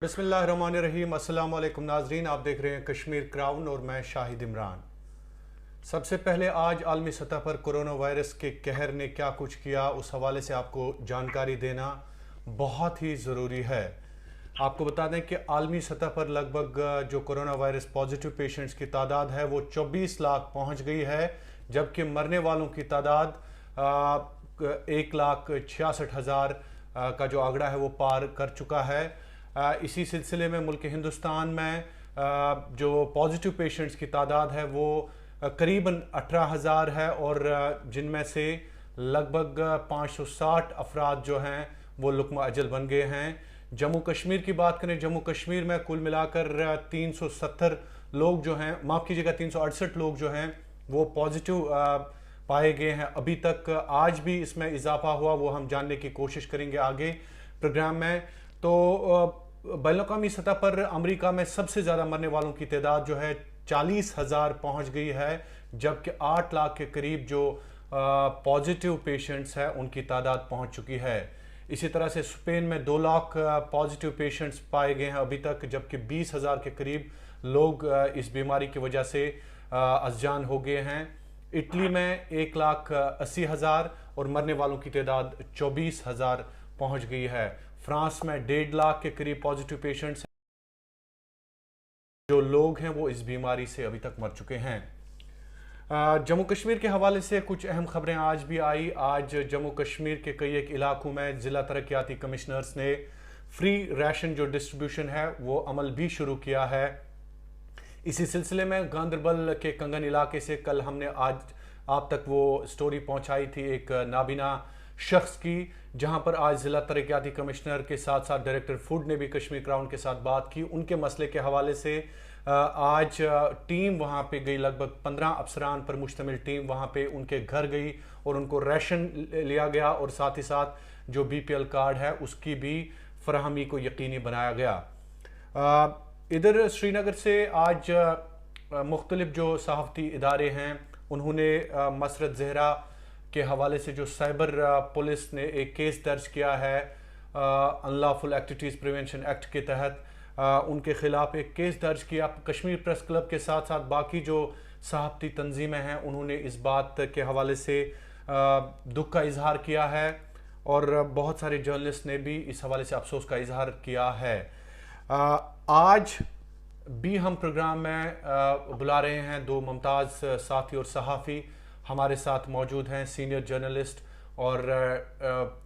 बिस्मिल्लाहिर्रहमानिर्रहीम। अस्सलाम वालेकुम नाजरीन, आप देख रहे हैं कश्मीर क्राउन और मैं शाहिद इमरान। सबसे पहले आज आलमी सतह पर कोरोना वायरस के कहर ने क्या कुछ किया, उस हवाले से आपको जानकारी देना बहुत ही ज़रूरी है। आपको बता दें कि आलमी सतह पर लगभग जो कोरोना वायरस पॉजिटिव पेशेंट्स की तादाद है वो 24 लाख पहुंच गई है, जबकि मरने वालों की तादाद 1,66,000 का जो आंकड़ा है वो पार कर चुका है। इसी सिलसिले में मुल्क हिंदुस्तान में जो पॉजिटिव पेशेंट्स की तादाद है वो करीबन 18,000 है और जिनमें से लगभग 560 अफराद जो हैं वो लुक्मा अजल बन गए हैं। जम्मू कश्मीर की बात करें, जम्मू कश्मीर में कुल मिलाकर 370 लोग जो हैं, माफ़ कीजिएगा 368 लोग जो हैं वो पॉजिटिव पाए गए हैं अभी तक। आज भी इसमें इजाफा हुआ, वो हम जानने की कोशिश करेंगे आगे प्रोग्राम में। तो बैनुल-अक़वामी सतह पर अमेरिका में सबसे ज़्यादा मरने वालों की तादाद जो है 40,000 पहुंच गई है, जबकि 8 लाख के करीब जो पॉजिटिव पेशेंट्स हैं उनकी तादाद पहुंच चुकी है। इसी तरह से स्पेन में 2 लाख पॉजिटिव पेशेंट्स पाए गए हैं अभी तक, जबकि 20,000 के करीब लोग इस बीमारी की वजह से अज़जान हो गए हैं। इटली में 1,80,000 और मरने वालों की तादाद 24,000 पहुंच गई है। फ्रांस में 1.5 लाख के करीब पॉजिटिव पेशेंट्स हैं, जो लोग हैं वो इस बीमारी से अभी तक मर चुके हैं। जम्मू कश्मीर के हवाले से कुछ अहम खबरें आज भी आई। आज जम्मू कश्मीर के कई एक इलाकों में ज़िला तरक्याती कमिश्नर्स ने फ्री राशन जो डिस्ट्रीब्यूशन है वो अमल भी शुरू किया है। इसी सिलसिले में गांदरबल के कंगन इलाके से कल हमने आज आप तक वो स्टोरी पहुंचाई थी एक नाबीना शख्स की, जहां पर आज ज़िला तरक्याती कमिश्नर के साथ साथ डायरेक्टर फूड ने भी कश्मीर क्राउन के साथ बात की। उनके मसले के हवाले से आज टीम वहां पे गई, लगभग 15 अफसरान पर मुश्तमिल टीम वहां पे उनके घर गई और उनको राशन लिया गया और साथ ही साथ जो BPL कार्ड है उसकी भी फराहमी को यकीनी बनाया गया। इधर श्रीनगर से आज मुख्तलिफ जो सहाफ़ती इदारे हैं उन्होंने मसरत ज़हरा के हवाले से जो साइबर पुलिस ने एक केस दर्ज किया है अनलॉफुल एक्टिविटीज़ प्रिवेंशन एक्ट के तहत, उनके खिलाफ एक केस दर्ज किया। कश्मीर प्रेस क्लब के साथ साथ बाकी जो सहाफ़ती तंजीमें हैं उन्होंने इस बात के हवाले से दुख का इजहार किया है और बहुत सारे जर्नलिस्ट ने भी इस हवाले से अफसोस का इजहार किया है। आज भी हम प्रोग्राम में बुला रहे हैं 2 मुमताज़ साथी और सहाफ़ी हमारे साथ मौजूद हैं। सीनियर जर्नलिस्ट और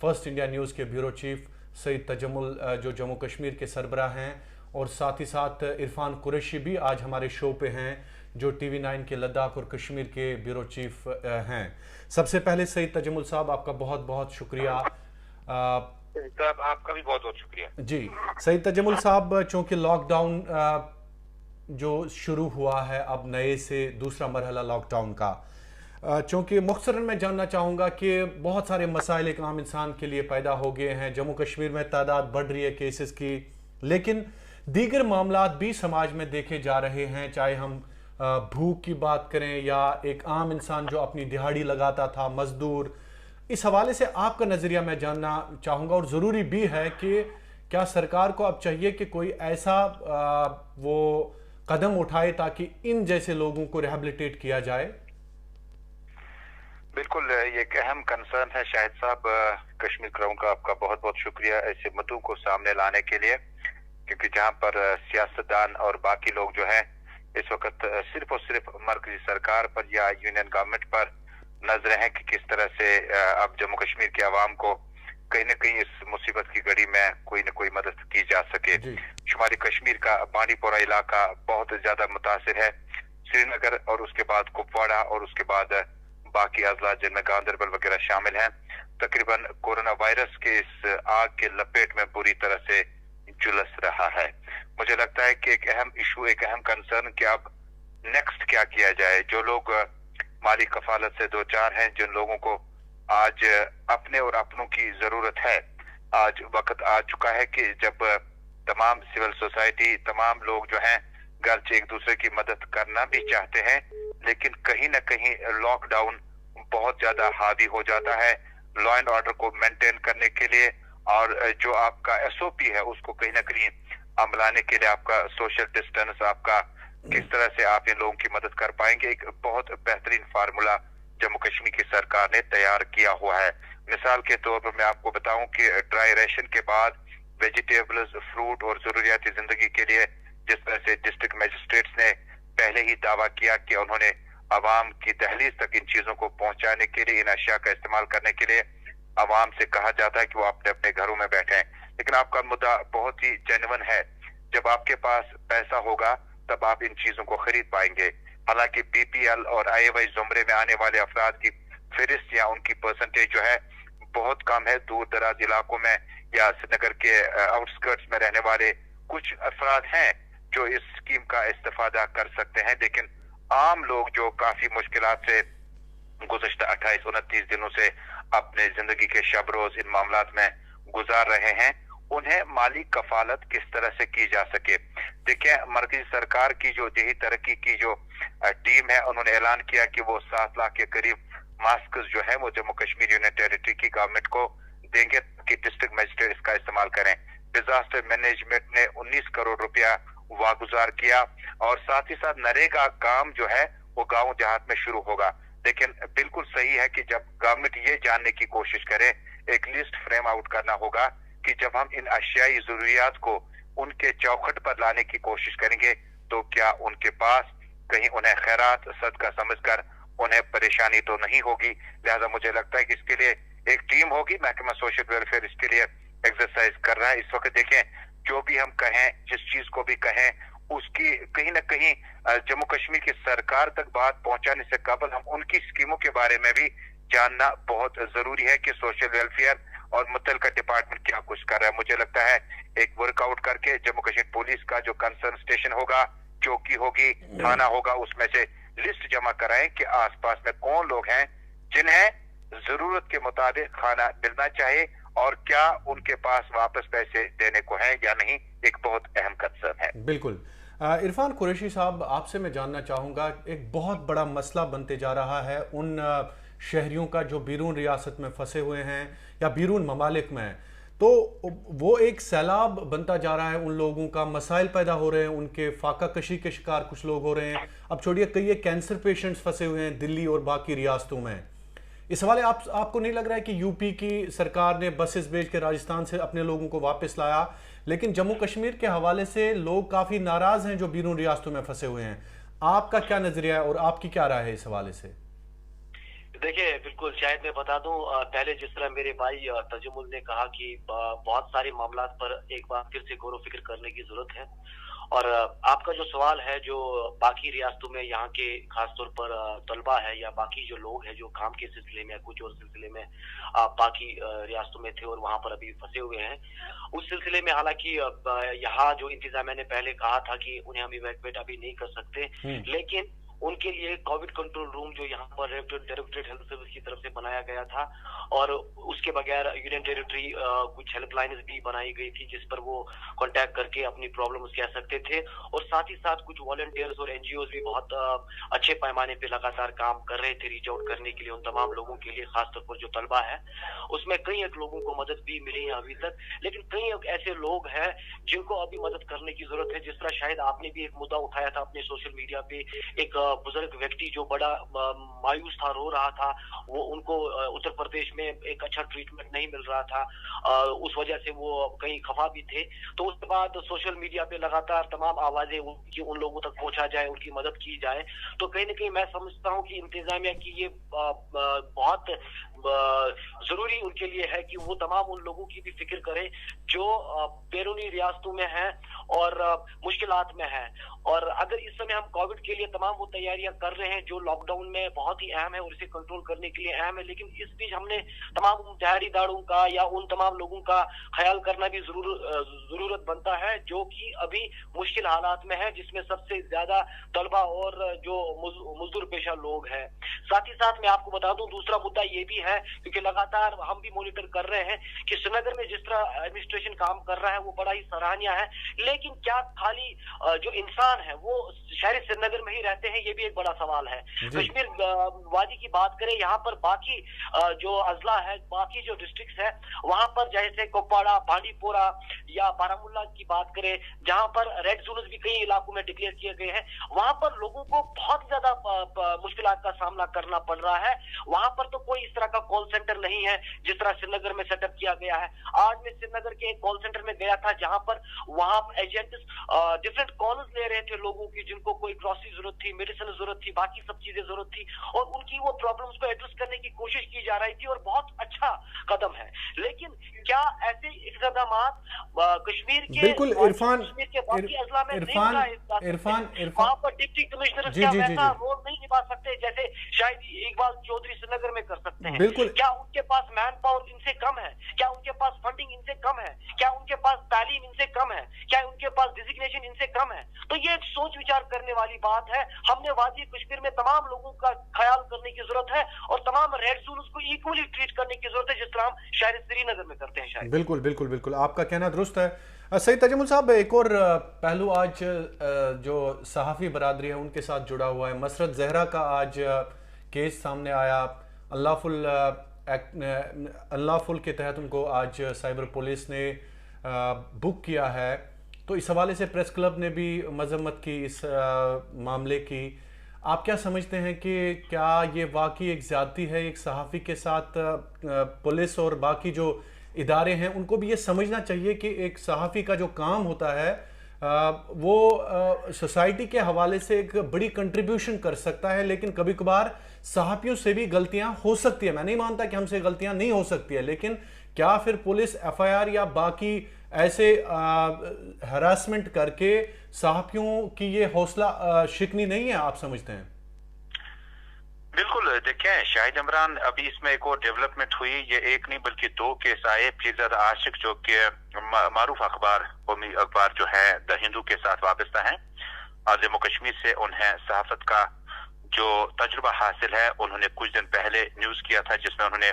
फर्स्ट इंडिया न्यूज़ के ब्यूरो चीफ सईद तजम्मुल जो जम्मू कश्मीर के सरबराह हैं, और साथ ही साथ इरफान कुरैशी भी आज हमारे शो पे हैं जो TV9 के लद्दाख और कश्मीर के ब्यूरो चीफ हैं। सबसे पहले सईद तजम्मुल साहब, आपका बहुत बहुत शुक्रिया। आपका भी बहुत बहुत शुक्रिया जी। सईद तजम्मुल साहब, चूँकि लॉकडाउन जो शुरू हुआ है अब नए से दूसरा मरहला लॉकडाउन का, चूँकि मुख्तसरन मैं जानना चाहूँगा कि बहुत सारे मसाइल एक आम इंसान के लिए पैदा हो गए हैं। जम्मू कश्मीर में तादाद बढ़ रही है केसेस की, लेकिन दीगर मामलात भी समाज में देखे जा रहे हैं, चाहे हम भूख की बात करें या एक आम इंसान जो अपनी दिहाड़ी लगाता था, मजदूर। इस हवाले से आपका नज़रिया मैं जानना चाहूँगा, और ज़रूरी भी है कि क्या सरकार को अब चाहिए कि कोई ऐसा वो कदम उठाए ताकि इन जैसे लोगों को रिहेबिलिटेट किया जाए। बिल्कुल, ये एक अहम कंसर्न है शाहिद साहब। कश्मीर क्राउन का आपका बहुत बहुत शुक्रिया ऐसे मुद्दों को सामने लाने के लिए, क्योंकि जहां पर सियासतदान और बाकी लोग जो हैं इस वक्त सिर्फ और सिर्फ मरकजी सरकार पर या यूनियन गवर्नमेंट पर नजरें हैं कि किस तरह से अब जम्मू कश्मीर के अवाम को कहीं न कहीं इस मुसीबत की घड़ी में कोई न कोई मदद की जा सके। शुमाली कश्मीर का बांडीपोरा इलाका बहुत ज्यादा मुतासिर है, श्रीनगर और उसके बाद कुपवाड़ा और उसके बाद बाकी अजला जिनमें गांदरबल वगैरह शामिल हैं, तकरीबन कोरोना वायरस के इस आग के लपेट में बुरी तरह से झुलस रहा है। मुझे लगता है कि एक अहम इशू, एक अहम कंसर्न कि अब नेक्स्ट क्या किया जाए। जो लोग माली कफालत से दो चार हैं, जिन लोगों को आज अपने और अपनों की जरूरत है, आज वक्त आ चुका है कि जब तमाम सिविल सोसाइटी, तमाम लोग जो हैं घर एक दूसरे की मदद करना भी चाहते हैं, लेकिन कहीं ना कहीं लॉकडाउन बहुत ज्यादा हावी हो जाता है लॉ एंड ऑर्डर को मेंटेन करने के लिए, और जो आपका SOP है उसको कहीं ना कहीं लाने के लिए आपका सोशल डिस्टेंस, आपका किस तरह से आप इन लोगों की मदद कर पाएंगे, एक बहुत बेहतरीन फार्मूला जम्मू कश्मीर की सरकार ने तैयार किया हुआ है। मिसाल के तौर पर मैं आपको बताऊं कि ड्राई रेशन के बाद वेजिटेबल्स, फ्रूट और जरूरियाती जिंदगी के लिए जिस तरह से डिस्ट्रिक्ट मजिस्ट्रेट्स ने पहले ही दावा किया कि उन्होंने अवाम की दहलीज तक इन चीजों को पहुंचाने के लिए, इन अशिया का इस्तेमाल करने के लिए अवाम से कहा जाता है कि वो अपने अपने घरों में बैठे हैं। लेकिन आपका मुद्दा बहुत ही जेन्युइन है। जब आपके पास पैसा होगा तब आप इन चीजों को खरीद पाएंगे। हालांकि बीपीएल और आईएवाई जुमरे में आने वाले अफराद की फहरिस्त या उनकी परसेंटेज जो है बहुत कम है। दूर दराज इलाकों में या श्रीनगर के आउटस्कर्ट्स में रहने वाले कुछ अफराद हैं जो इस स्कीम का इस्तेफादा कर सकते हैं, लेकिन आम लोग जो काफी मुश्किलात से गुज़श्ता 28-29 दिनों से अपने जिंदगी के शब रोज इन मामलात में गुजार रहे हैं, उन्हें माली कफालत किस तरह से की जा सके। देखिए, मरकजी सरकार की जो देही तरक्की की जो टीम है, उन्होंने ऐलान किया कि वो 7 लाख के करीब मास्क जो है वो जम्मू कश्मीर यूनियन टेरिटरी की गवर्नमेंट को देंगे कि डिस्ट्रिक्ट मजिस्ट्रेट इसका इस्तेमाल करें। डिजास्टर मैनेजमेंट ने 19 करोड़ रुपया वागुजार किया और साथ ही साथ नरेगा काम जो है वो गाँव देहात में शुरू होगा। लेकिन बिल्कुल सही है कि जब गवर्नमेंट ये जानने की कोशिश करे, एक लिस्ट फ्रेम आउट करना होगा कि जब हम इन अशियाई जरूरियात को उनके चौखट पर लाने की कोशिश करेंगे तो क्या उनके पास कहीं उन्हें खैरात सदका समझकर उन्हें परेशानी तो नहीं होगी। लिहाजा मुझे लगता है कि इसके लिए एक टीम होगी। महकमा सोशल वेलफेयर इसके लिए एक्सरसाइज कर रहा है इस वक्त। देखें, जो भी हम कहें, जिस चीज को भी कहें, उसकी कहीं ना कहीं जम्मू कश्मीर की सरकार तक बात पहुंचाने से कबल हम उनकी स्कीमों के बारे में भी जानना बहुत जरूरी है कि सोशल वेलफेयर और मुतल्लिका डिपार्टमेंट क्या कुछ कर रहा है। मुझे लगता है एक वर्कआउट करके जम्मू कश्मीर पुलिस का जो कंसर्न स्टेशन होगा, चौकी होगी, थाना होगा, उसमें से लिस्ट जमा कराएं कि आसपास में कौन लोग हैं जिन्हें जरूरत के मुताबिक खाना मिलना चाहिए और क्या उनके पास वापस पैसे देने को है या नहीं। एक बहुत अहम कंसर्न है। बिल्कुल। इरफान कुरैशी साहब, आपसे मैं जानना चाहूँगा, एक बहुत बड़ा मसला बनते जा रहा है उन शहरियों का जो बैरून रियासत में फंसे हुए हैं या बैरून ममालिक में हैं, तो वो एक सैलाब बनता जा रहा है। उन लोगों का मसाइल पैदा हो रहे हैं, उनके फाका कशी के शिकार कुछ लोग हो रहे हैं। अब छोड़िए, कई कैंसर पेशेंट्स फंसे हुए हैं दिल्ली और बाकी रियासतों में। इस हवाले आपको नहीं लग रहा है कि यूपी की सरकार ने बसेस भेज के राजस्थान से अपने लोगों को वापस लाया, लेकिन जम्मू कश्मीर के हवाले से लोग काफ़ी नाराज़ हैं जो बैरून रियासतों में फंसे हुए हैं। आपका क्या नज़रिया है और आपकी क्या राय है इस हवाले से? देखिए, बिल्कुल, शायद मैं बता दूं, पहले जिस तरह मेरे भाई तजुमुल ने कहा कि बहुत सारे मामलात पर एक बार फिर से गौर व फिक्र करने की जरूरत है। और आपका जो सवाल है, जो बाकी रियासतों में यहाँ के खासतौर पर तलबा है या बाकी जो लोग हैं जो काम के सिलसिले में या कुछ और सिलसिले में बाकी रियासतों में थे और वहां पर अभी फंसे हुए हैं, उस सिलसिले में हालांकि यहाँ जो इंतजामिया ने पहले कहा था कि उन्हें हम इवैक्यूएट अभी नहीं कर सकते, लेकिन उनके लिए कोविड कंट्रोल रूम जो यहाँ पर डायरेक्टरेट हेल्थ सर्विस की तरफ से बनाया गया था और उसके बगैर यूनियन टेरिटरी कुछ हेल्पलाइंस भी बनाई गई थी जिस पर वो कांटेक्ट करके अपनी प्रॉब्लम्स कह सकते थे। और साथ ही साथ कुछ वॉलंटियर्स और एनजीओज भी बहुत अच्छे पैमाने पे लगातार काम कर रहे थे रीच आउट करने के लिए उन तमाम लोगों के लिए, खासतौर पर जो तलबा है। उसमें कई एक लोगों को मदद भी मिली है अभी तक, लेकिन कई ऐसे लोग हैं जिनको अभी मदद करने की जरूरत है। जिस तरह शायद आपने भी एक मुद्दा उठाया था अपने सोशल मीडिया पे, एक बुजुर्ग व्यक्ति जो बड़ा मायूस था, रो रहा था, वो उनको उत्तर प्रदेश में एक अच्छा ट्रीटमेंट नहीं मिल रहा था, उस वजह से वो कहीं खफा भी थे। तो उसके बाद सोशल मीडिया पे लगातार तमाम आवाजें उन लोगों तक पहुंचा जाए, उनकी मदद की जाए। तो कहीं ना कहीं मैं समझता हूँ कि इंतजामिया की ये बहुत जरूरी उनके लिए है कि वो तमाम उन लोगों की भी फिक्र करें जो बैरूनी रियासतों में हैं और मुश्किलात में हैं। और अगर इस समय हम कोविड के लिए तमाम वो तैयारियां कर रहे हैं जो लॉकडाउन में बहुत ही अहम है और इसे कंट्रोल करने के लिए अहम है, लेकिन इस बीच हमने तमाम दिहाड़ीदारों का या उन तमाम लोगों का ख्याल करना भी जरूरत बनता है जो कि अभी मुश्किल हालात में है, जिसमें सबसे ज्यादा तलबा और जो मजदूर पेशा लोग हैं। साथ ही साथ मैं आपको बता दूं, दूसरा मुद्दा ये भी है, क्योंकि लगातार हम भी मॉनिटर कर रहे हैं कि श्रीनगर में जिस तरह एडमिनिस्ट्रेशन काम कर रहा है वो बड़ा ही सराहनीय है, लेकिन क्या खाली जो इंसान है वो शहरी श्रीनगर में ही रहते हैं, ये ये भी एक बड़ा सवाल है। कश्मीर वादी की बात करें, यहाँ पर बाकी जो अजला है, बाकी जो डिस्ट्रिक्ट है, वहां पर जैसे कुपवाड़ा, बांडीपोरा या बारामुल्ला की बात करें, जहां पर रेड जोन भी कई इलाकों में डिक्लेयर किए गए हैं, वहां पर लोगों को बहुत ज्यादा मुश्किलात का सामना करना पड़ रहा है। वहां पर तो कोई इस तरह का कॉल सेंटर नहीं है जिस तरह श्रीनगर में सेटअप किया गया है। आज मैं श्रीनगर के एक कॉल सेंटर में गया था, जहां पर वहां एजेंट डिफरेंट कॉल्स ले रहे थे लोगों की, जिनको कोई ग्रोसरी जरूरत थी, मेडिसिन जरूरत थी, बाकी सब चीजें जरूरत थी, और उनकी वो प्रॉब्लम्स को एड्रेस करने की कोशिश की जा रही थी, और बहुत अच्छा कदम है। लेकिन क्या ऐसे इकदाम कश्मीर के बिल्कुल इरफान वहां पर डिप्टी कमिश्नर क्या वैसा रोल नहीं निभा सकते जैसे शायद इकबाल चौधरी श्रीनगर में कर सकते हैं? बिल्कुल। क्या उनके पास मैन पावर इनसे कम है? क्या उनके पास फंडिंग इनसे कम है? क्या उनके पास तालीम इनसे कम है? क्या उनके पास डिजिग्नेशन इनसे कम है? तो ये एक सोच विचार करने वाली बात है। हमने वादी कश्मीर में तमाम लोगों का ख्याल करने की जरूरत है, और तमाम रेड जोन्स को इक्वली ट्रीट करने की जरूरत है, जिस तरह हम शायद श्रीनगर में करते हैं। शायद बिल्कुल बिल्कुल बिल्कुल आपका कहना दुरुस्त है। सईद तजमुल साहब, एक और पहलू आज जो सहाफ़ी बरादरी है उनके साथ जुड़ा हुआ है। मसरत जहरा का आज केस सामने आया। अनलॉफुल के तहत उनको आज साइबर पुलिस ने बुक किया है। तो इस हवाले से प्रेस क्लब ने भी मजम्मत की इस मामले की। आप क्या समझते हैं कि क्या ये वाकई एक ज़्यादती है एक सहाफ़ी के साथ? पुलिस और बाकी जो इदारे हैं उनको भी ये समझना चाहिए कि एक सहाफ़ी का जो काम होता है वो सोसाइटी के हवाले से एक बड़ी कंट्रीब्यूशन कर सकता है, लेकिन कभी कभार सहाफ़ियों से भी गलतियां हो सकती है। मैं नहीं मानता कि हमसे गलतियां नहीं हो सकती है, लेकिन क्या फिर पुलिस FIR या बाकी ऐसे हरासमेंट करके सहाफ़ियों की ये हौसला शिकनी नहीं है, आप समझते हैं? बिल्कुल, देखें शाहिद इमरान, अभी इसमें एक और डेवलपमेंट हुई। ये एक नहीं बल्कि 2 केस आए। फिरज़ाद आशिक जो कि मारूफ कौमी अखबार जो है द हिंदू के साथ वाबस्ता है, और जम्मू कश्मीर से उन्हें सहाफत का जो तजुर्बा हासिल है, उन्होंने कुछ दिन पहले न्यूज किया था जिसमें उन्होंने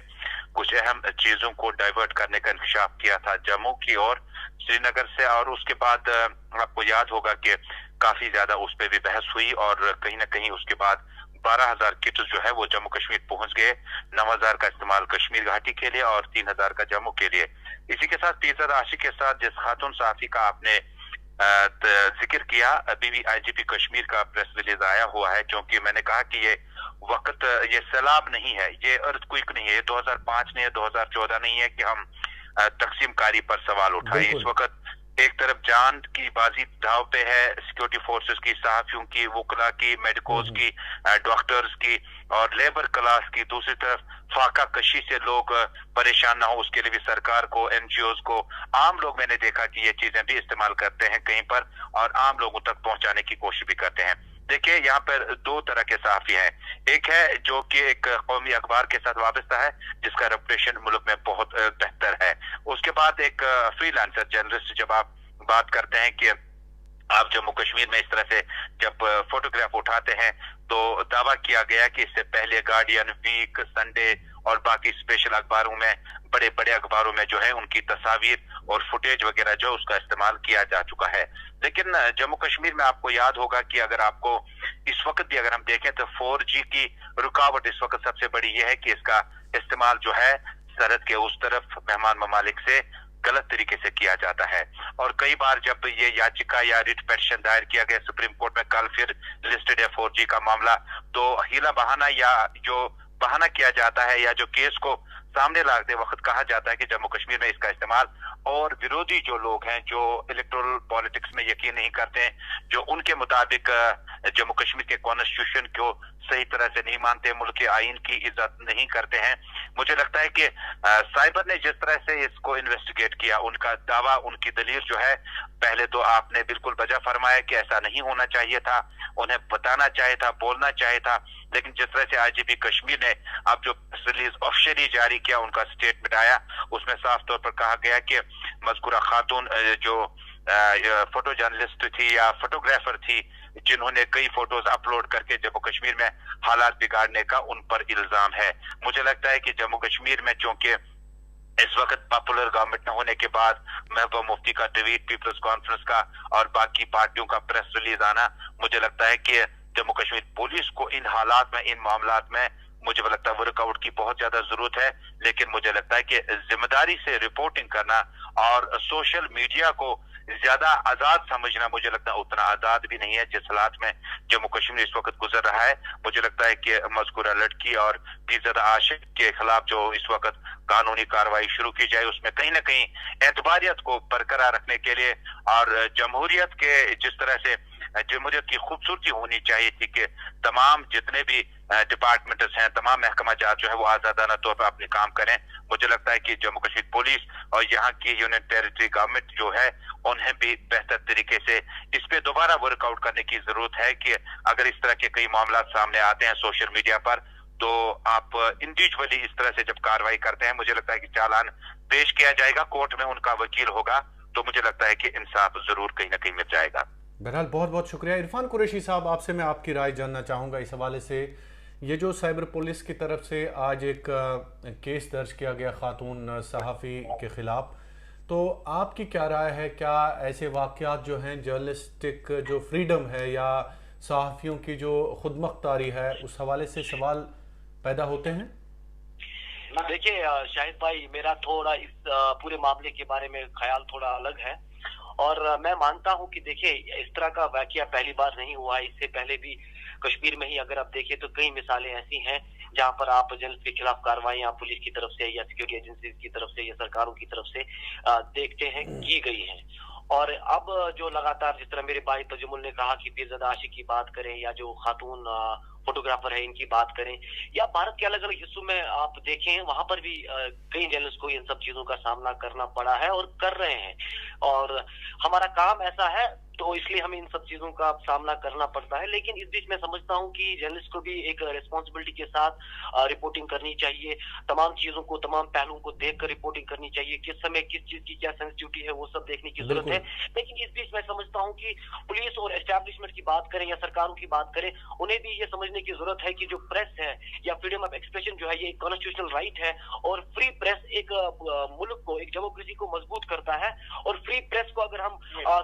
कुछ अहम चीजों को डाइवर्ट करने का इंकशाफ किया था जम्मू की और श्रीनगर से। और उसके बाद आपको याद होगा कि काफी ज्यादा उस पर भी बहस हुई, और कहीं ना कहीं उसके बाद 12,000 किट्स जो है वो जम्मू कश्मीर पहुंच गए। 9,000 का इस्तेमाल कश्मीर घाटी के लिए और 3,000 का जम्मू के लिए। इसी के साथ फिरज़ाद आशिक के साथ जिस खातून सहाफी का आपने जिक्र किया, अभी भी IGP कश्मीर का प्रेस रिलीज आया हुआ है, क्योंकि मैंने कहा कि ये वक्त, ये सैलाब नहीं है, ये अर्थक्वेक नहीं है, ये 2005 नहीं है, 2014 नहीं है कि हम तकसीम कारी पर सवाल उठाए। इस वक्त एक तरफ जान की बाजी दाव पे है, सिक्योरिटी फोर्सेस की, सहाफियों की, वकला की, मेडिकोज की, डॉक्टर्स की और लेबर क्लास की। दूसरी तरफ फाका कशी से लोग परेशान ना हो उसके लिए भी सरकार को, NGOs को, आम लोग मैंने देखा कि ये चीजें भी इस्तेमाल करते हैं कहीं पर और आम लोगों तक पहुंचाने की कोशिश भी करते हैं। देखिए, यहाँ पर 2 तरह के सहाफी हैं। एक है जो कि एक कौमी अखबार के साथ वाबस्ता है जिसका रेपुटेशन मुल्क में बहुत बेहतर है। उसके बाद एक फ्रीलांसर जर्नलिस्ट। जब आप बात करते हैं कि आप जम्मू कश्मीर में इस तरह से जब फोटोग्राफ उठाते हैं तो दावा किया गया कि इससे पहले गार्डियन, वीक, संडे और बाकी स्पेशल अखबारों में, बड़े बड़े अखबारों में जो है उनकी तस्वीर और फुटेज वगैरह जो उसका इस्तेमाल किया जा चुका है। लेकिन जम्मू कश्मीर में आपको याद होगा कि अगर आपको इस वक्त भी अगर हम देखें तो 4G की रुकावट इस वक्त सबसे बड़ी यह है कि इसका इस्तेमाल जो है सरहद के उस तरफ मेहमान ममालिक से गलत तरीके से किया जाता है। और कई बार जब ये याचिका या रिट पिटीशन दायर किया गया सुप्रीम कोर्ट में, कल फिर लिस्टेड है 4G का मामला, तो हीला बहाना या जो बहाना किया जाता है या जो केस को सामने लाते वक्त कहा जाता है कि जम्मू कश्मीर में इसका इस्तेमाल, और विरोधी जो लोग हैं जो इलेक्टोरल पॉलिटिक्स में यकीन नहीं करते हैं, जो उनके मुताबिक जम्मू कश्मीर के कॉन्स्टिट्यूशन को सही तरह से नहीं मानते, मुल्क के आइन की इज्जत नहीं करते हैं। मुझे लगता है कि साइबर ने जिस तरह से इसको इन्वेस्टिगेट किया, उनका दावा, उनकी दलील जो है, पहले तो आपने बिल्कुल वजह फरमाया कि ऐसा नहीं होना चाहिए था, उन्हें बताना चाहिए था, बोलना चाहिए था। लेकिन जिस तरह से IGP कश्मीर ने अब जो रिलीज ऑफिशियली जारी किया, उनका स्टेटमेंट आया, उसमें साफ तौर पर कहा गया कि मज़कूरा खातून जो फोटो जर्नलिस्ट थी या फोटोग्राफर थी, जिन्होंने कई फोटोज अपलोड करके जम्मू कश्मीर में हालात बिगाड़ने का उन पर इल्जाम है। मुझे लगता है कि जम्मू कश्मीर में चूंकि इस वक्त पॉपुलर गवर्नमेंट न होने के बाद महबूबा मुफ्ती का ट्वीट, पीपल्स कॉन्फ्रेंस का और बाकी पार्टियों का प्रेस रिलीज आना, मुझे लगता है कि जम्मू कश्मीर पुलिस को इन हालात में, इन मामलात में मुझे लगता है वर्कआउट की बहुत ज्यादा जरूरत है। लेकिन मुझे लगता है कि जिम्मेदारी से रिपोर्टिंग करना और सोशल मीडिया को ज्यादा आजाद समझना, मुझे लगता है उतना आजाद भी नहीं है जिस हालात में जम्मू कश्मीर इस वक्त गुजर रहा है। मुझे लगता है कि मज़कूरा लड़की और पीरज़ादा आशिक के खिलाफ जो इस वक्त कानूनी कार्रवाई शुरू की जाए, उसमें कहीं ना कहीं एतबारियत को बरकरार रखने के लिए और जमहूरियत के जिस तरह से जमहूरियत की खूबसूरती होनी चाहिए थी कि तमाम जितने भी डिपार्टमेंट्स हैं, तमाम महकमा जात जो है वो आजादाना तौर पर अपने काम करें। मुझे लगता है कि जम्मू कश्मीर पुलिस और यहाँ की यूनियन टेरिटरी गवर्नमेंट जो है उन्हें भी बेहतर तरीके से इस पे दोबारा वर्कआउट करने की जरूरत है कि अगर इस तरह के कई मामला सामने आते हैं सोशल मीडिया पर, तो आप इंडिविजुअली इस तरह से जब कार्रवाई करते हैं, मुझे लगता है कि चालान पेश किया जाएगा, कोर्ट में उनका वकील होगा, तो मुझे लगता है कि इंसाफ जरूर कहीं ना कहीं मिल जाएगा। बहरहाल बहुत बहुत शुक्रिया। इरफान कुरैशी साहब, आपसे मैं आपकी राय जानना चाहूँगा इस हवाले से। ये जो साइबर पुलिस की तरफ से आज एक केस दर्ज किया गया खातून सहाफ़ी के ख़िलाफ़, तो आपकी क्या राय है? क्या ऐसे वाक़यात जो हैं, जर्नलिस्टिक जो फ्रीडम है या सहाफ़ियों की जो खुदमुख्तारी है, उस हवाले से सवाल पैदा होते हैं? देखिए शाहिद भाई, मेरा थोड़ा इस पूरे मामले के बारे में ख्याल थोड़ा अलग है और मैं मानता हूं कि देखिए इस तरह का वाकया पहली बार नहीं हुआ है। इससे पहले भी कश्मीर में ही अगर आप देखें तो कई मिसालें ऐसी हैं जहां पर आप जर्नलिस्ट के खिलाफ कार्रवाई पुलिस की तरफ से या सिक्योरिटी एजेंसी की तरफ से या सरकारों की तरफ से देखते हैं की गई है। और अब जो लगातार जिस तरह मेरे भाई तजुमुल ने कहा कि पीरज़ादा आशिक की बात करें या जो खातून फोटोग्राफर है इनकी बात करें, या भारत के अलग अलग हिस्सों में आप देखें वहां पर भी कई जर्नलिस्ट को इन सब चीजों का सामना करना पड़ा है और कर रहे हैं। और हमारा काम ऐसा है तो इसलिए हमें इन सब चीजों का सामना करना पड़ता है। लेकिन इस बीच मैं समझता हूं कि जर्नलिस्ट को भी एक रिस्पॉन्सिबिलिटी के साथ रिपोर्टिंग करनी चाहिए, तमाम चीजों को, तमाम पहलुओं को देखकर रिपोर्टिंग करनी चाहिए, किस समय किस चीज की क्या सेंसिटिविटी है वो सब देखने की जरूरत है। लेकिन इस बीच मैं समझता हूँ कि पुलिस और एस्टैब्लिशमेंट की बात करें या सरकारों की बात करें, उन्हें भी ये समझने की जरूरत है कि जो प्रेस है या फ्रीडम ऑफ एक्सप्रेशन जो है ये कॉन्स्टिट्यूशनल राइट है और फ्री प्रेस एक मुल्क को, एक डेमोक्रेसी को मजबूत करता है। और फ्री प्रेस को अगर हम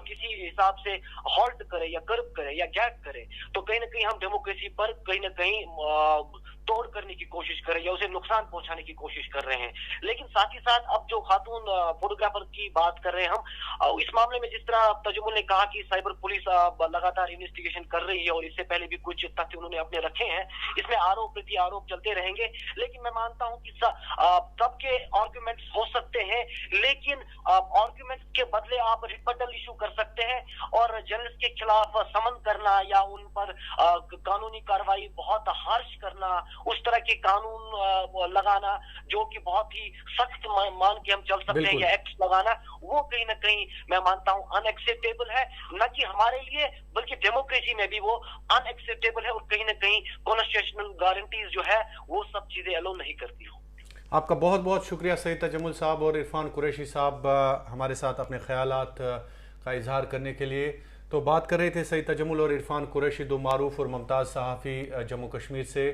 किसी हिसाब से हॉल्ट करें या कर्ब करें या गैग करें तो कहीं ना कहीं हम डेमोक्रेसी पर कहीं ना कहीं तोड़ करने की कोशिश कर रहे हैं या उसे नुकसान पहुंचाने की कोशिश कर रहे हैं। लेकिन साथ ही साथ अब जो खातून फोटोग्राफर की बात कर रहे हैं हम, इस मामले में जिस तरह तजुमुल ने कहा कि साइबर पुलिस लगातार इन्वेस्टिगेशन कर रही है और इससे पहले भी कुछ तथ्य उन्होंने अपने रखे हैं, इसमें आरोप प्रति आरोप चलते रहेंगे। लेकिन मैं मानता हूं कि सबके आर्ग्यूमेंट्स हो सकते हैं, लेकिन आर्ग्यूमेंट्स के बदले आप रिबटल इशू कर सकते हैं और जर्नलिस्ट के खिलाफ समन करना या उन पर कानूनी कार्रवाई बहुत हार्श करना, उस तरह के कानून लगाना जो कि बहुत ही सख्त मान के हम चल सकते हैं या एक्ट लगाना, वो कहीं ना कहीं मैं मानता हूं अनएक्सेप्टेबल है, न कि हमारे लिए बल्कि डेमोक्रेसी में भी वो अनएक्सेप्टेबल है। और कहीं ना कहीं कॉन्स्टिट्यूशनल गारंटीज जो है वो सब चीजें अलो नहीं करती हो। आपका बहुत बहुत शुक्रिया सईद तजुमुल साहब और इरफान कुरैशी साहब हमारे साथ अपने ख्यालात का इजहार करने के लिए। तो बात कर रहे थे सईद तजुमुल और इरफान कुरैशी, दो मारूफ और मुमताज़ सहाफ़ी जम्मू कश्मीर से।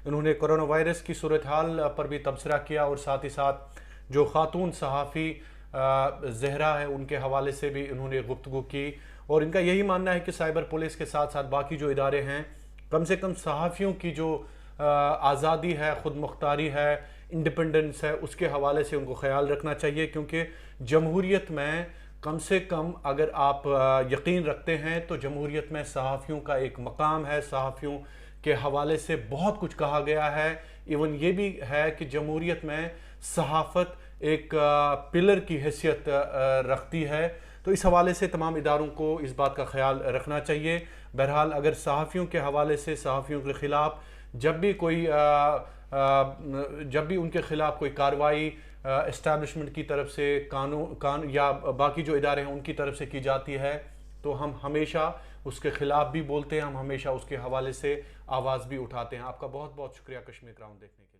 इन्होंने कोरोना वायरस की सूरत हाल पर भी तबसरा किया और साथ ही साथ जो खातून सहाफ़ी ज़हरा है उनके हवाले से भी इन्होंने गुफ्तगू की। और इनका यही मानना है कि साइबर पुलिस के साथ साथ बाकी जो इदारे हैं, कम से कम सहाफ़ियों की जो आज़ादी है, ख़ुद मुख्तारी है, इंडिपेंडेंस है, उसके हवाले से उनको ख्याल रखना चाहिए। क्योंकि जमहूरियत में कम से कम अगर आप यकीन रखते हैं तो जमहूरियत में सहाफ़ियों का एक मकाम है। सहाफ़ियों के हवाले से बहुत कुछ कहा गया है। इवन ये भी है कि जमहूरियत में सहाफ़त एक पिलर की हैसियत रखती है। तो इस हवाले से तमाम इदारों को इस बात का ख्याल रखना चाहिए। बहरहाल अगर सहाफ़ियों के हवाले से सहाफ़ियों के ख़िलाफ़ जब भी उनके ख़िलाफ़ कोई कार्रवाई एस्टैब्लिशमेंट की तरफ से कानून या बाकी जो इदारे हैं उनकी तरफ से की जाती है तो हम हमेशा उसके ख़िलाफ़ भी बोलते हैं, हम हमेशा उसके हवाले से आवाज़ भी उठाते हैं। आपका बहुत बहुत शुक्रिया कश्मीर क्राउन देखने के लिए।